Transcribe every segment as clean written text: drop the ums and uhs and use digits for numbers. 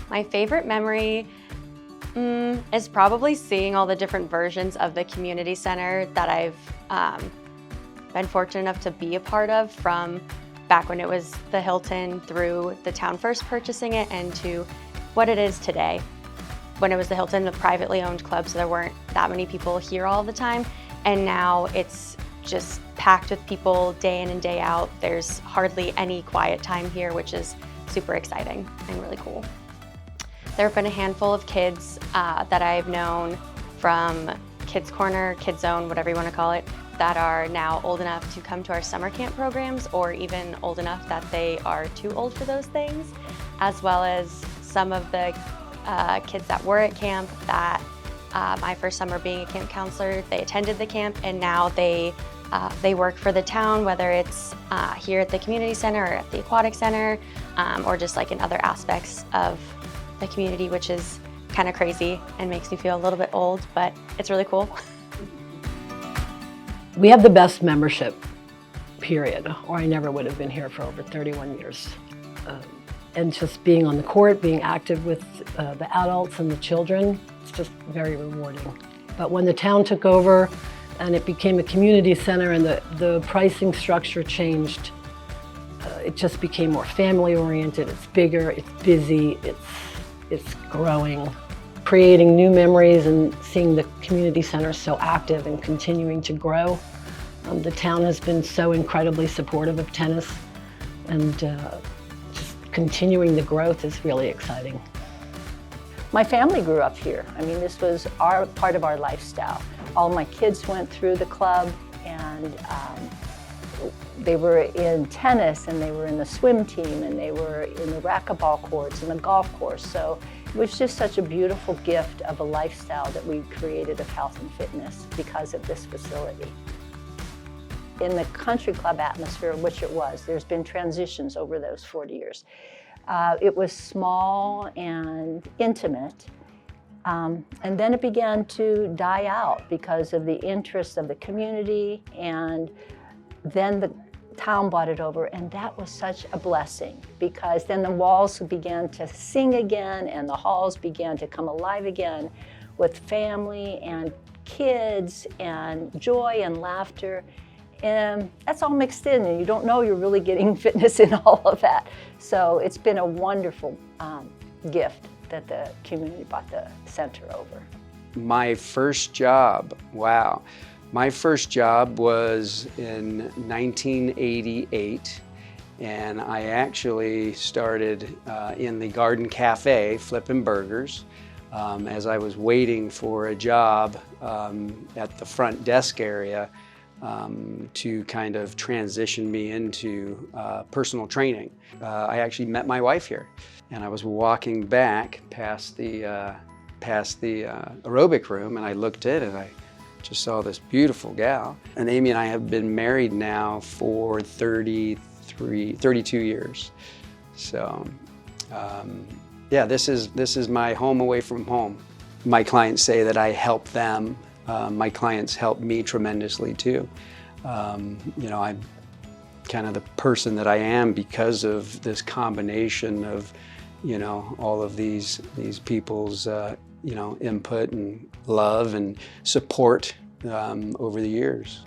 My favorite memory is probably seeing all the different versions of the community center that I've been fortunate enough to be a part of, from back when it was the Hilton through the town first purchasing it and to what it is today. When it was the Hilton, a privately owned club, so there weren't that many people here all the time. And now it's just packed with people day in and day out. There's hardly any quiet time here, which is super exciting and really cool. There have been a handful of kids that I've known from Kids Corner, Kids Zone, whatever you want to call it, that are now old enough to come to our summer camp programs, or even old enough that they are too old for those things, as well as some of the kids that were at camp that my first summer being a camp counselor, they attended the camp and now they work for the town, whether it's here at the community center or at the aquatic center, or just like in other aspects of the community, which is kind of crazy and makes me feel a little bit old, but it's really cool. We have the best membership, period, or I never would have been here for over 31 years. And just being on the court, being active with the adults and the children, it's just very rewarding. But when the town took over and it became a community center and the pricing structure changed, it just became more family oriented. It's bigger, it's busy, it's growing. Creating new memories and seeing the community center so active and continuing to grow. The town has been so incredibly supportive of tennis, and just continuing the growth is really exciting. My family grew up here. I mean, this was part of our lifestyle. All my kids went through the club, and they were in tennis, and they were in the swim team, and they were in the racquetball courts and the golf course. So it was just such a beautiful gift of a lifestyle that we created of health and fitness because of this facility. In the country club atmosphere, which it was, there's been transitions over those 40 years. It was small and intimate, and then it began to die out because of the interests of the community, and then the town bought it over, and that was such a blessing because then the walls began to sing again and the halls began to come alive again with family and kids and joy and laughter. And that's all mixed in, and you don't know you're really getting fitness in all of that. So it's been a wonderful gift that the community bought the center over. My first job, wow. My first job was in 1988, and I actually started in the Garden Cafe flipping burgers as I was waiting for a job at the front desk area to kind of transition me into personal training. I actually met my wife here, and I was walking back past the aerobic room, and I looked in and I just saw this beautiful gal. And Amy and I have been married now for 32 years. So yeah, this is my home away from home. My clients say that I help them. My clients help me tremendously too. You know, I'm kind of the person that I am because of this combination of, you know, all of these people's you know, input and love and support over the years.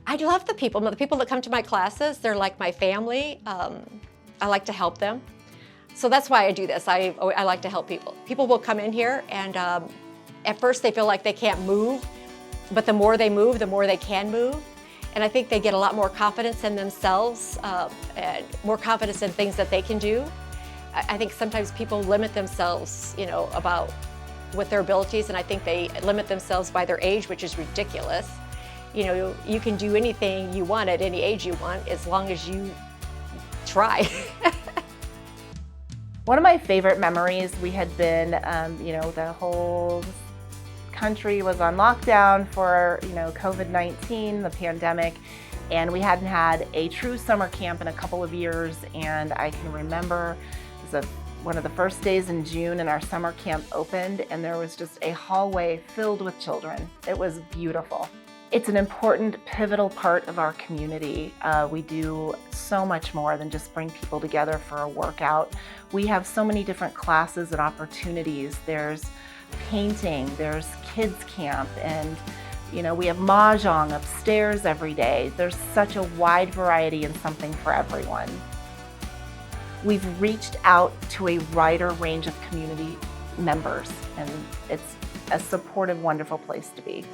I love the people that come to my classes. They're like my family. I like to help them. So that's why I do this. I like to help people. People will come in here and at first they feel like they can't move, but the more they move, the more they can move. And I think they get a lot more confidence in themselves, and more confidence in things that they can do. I think sometimes people limit themselves, you know, about with their abilities, and I think they limit themselves by their age, which is ridiculous. You know, you can do anything you want at any age you want as long as you try. One of my favorite memories, we had been, you know, the whole country was on lockdown for, you know, COVID-19, the pandemic, and we hadn't had a true summer camp in a couple of years. And I can remember it was one of the first days in June, and our summer camp opened, and there was just a hallway filled with children. It was beautiful. It's an important, pivotal part of our community. We do so much more than just bring people together for a workout. We have so many different classes and opportunities. There's painting, there's kids camp, and we have mahjong upstairs every day. There's such a wide variety and something for everyone. We've reached out to a wider range of community members, and it's a supportive, wonderful place to be.